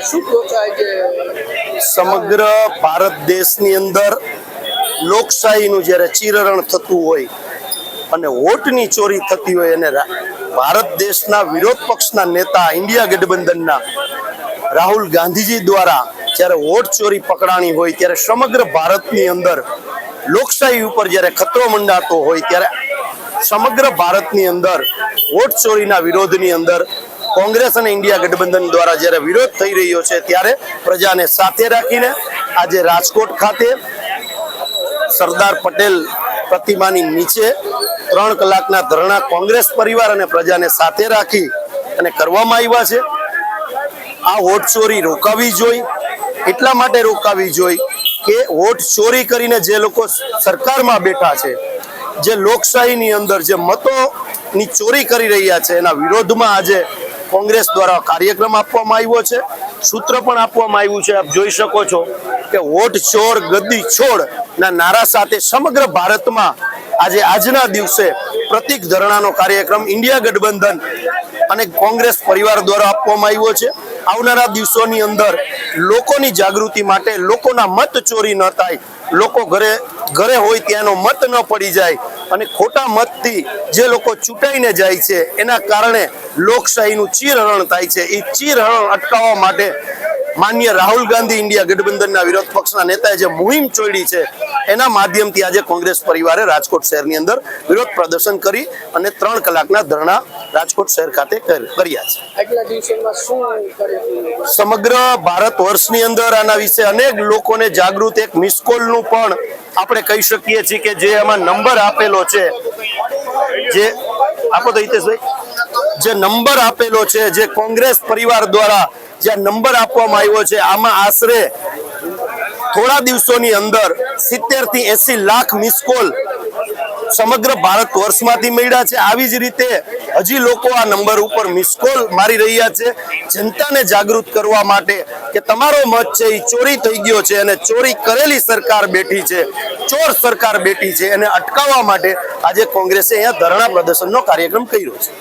શું કહો છો આજે સમગ્ર ભારત દેશની અંદર લોકશાહીનું જ્યારે ચીરહરણ થતું હોય અને વોટની ચોરી થતી હોય અને ભારત દેશના વિરોધ પક્ષના નેતા ઇન્ડિયા ગઠબંધનના રાહુલ ગાંધીજી દ્વારા જ્યારે વોટ ચોરી પકડાણી હોય ત્યારે સમગ્ર ભારતની અંદર લોકશાહી ઉપર જ્યારે ખતરો મંડાતો હોય ત્યારે સમગ્ર ભારતની અંદર વોટ ચોરીના વિરોધની અંદર કોંગ્રેસ અને ઇન્ડિયા ગઠબંધન દ્વારા જ્યારે વિરોધ થઈ રહ્યો છે ત્યારે પ્રજાને સાથે રાખીને આજે રાજકોટ ખાતે સરદાર પટેલ પ્રતિમાની નીચે 3 કલાકના ધરણા કોંગ્રેસ પરિવાર અને પ્રજાને સાથે રાખી અને કરવામાં આવ્યા છે। આ વોટ ચોરી રોકાવી જોઈએ, એટલા માટે રોકાવી જોઈએ કે વોટ ચોરી કરીને જે લોકો સરકારમાં બેઠા છે, જે લોકશાહીની અંદર જે મતોની ચોરી કરી રહ્યા છે એના વિરોધમાં આજે કોંગ્રેસ દ્વારા કાર્યક્રમ આપવામાં આવ્યો છે, સૂત્ર પણ આપવામાં આવ્યું છે। આપ જોઈ શકો છો કે વોટ ચોર ગદ્દી છોડ ના નારા સાથે સમગ્ર ભારતમાં આજે આજના દિવસે પ્રતિક ધરણાનો કાર્યક્રમ ઇન્ડિયા ગઠબંધન અને કોંગ્રેસ પરિવાર દ્વારા આપવામાં આવ્યો છે। આવનારા દિવસોની અંદર લોકોની જાગૃતિ માટે, લોકોના મત ચોરી ન થાય, લોકો ઘરે હોય ત્યાંનો મત ન પડી જાય અને ખોટા મતથી જે લોકો ચૂંટાઈને જાય છે એના કારણે લોકશાહીનું ચીરહરણ થાય છે। એ ચીરહરણ અટકાવવા માટે માનનીય રાહુલ ગાંધી ઇન્ડિયા ગઠબંધનના વિરોધ પક્ષના નેતાએ જે મુહિમ છોડી છે એના માધ્યમથી આજે કોંગ્રેસ પરિવારે રાજકોટ શહેરની અંદર વિરોધ પ્રદર્શન કરી અને 3 કલાકના ધરણા રાજકોટ શહેર ખાતે કર્યા છે। આગલા દિવસોમાં શું કરે સમગ્ર ભારત વર્ષની અંદર આના વિશે અનેક લોકોને જાગૃત એક મિસકોલનું પણ આપણે કહી શકીએ છીએ કે જે એમાં નંબર આપેલો છે, જે આપો તો હિતેશભાઈ, જે નંબર આપેલો છે, જે કોંગ્રેસ પરિવાર દ્વારા જે નંબર આપવામાં આવ્યો છે, આમાં આશરે થોડા દિવસોની અંદર 70 થી 80 લાખ મિસકોલ સમગ્ર ભારત વર્ષમાંથી મળ્યા છે। આવી જ રીતે હજી લોકો આ નંબર ઉપર મિસકોલ મારી રહ્યા છે જનતાને જાગૃત કરવા માટે કે તમારો મત છે એ ચોરી થઈ ગયો છે અને ચોરી કરેલી સરકાર બેઠી છે, ચોર સરકાર બેઠી છે, એને અટકાવવા માટે આજે કોંગ્રેસે અહીંયા ધરણા પ્રદર્શનનો કાર્યક્રમ કર્યો છે।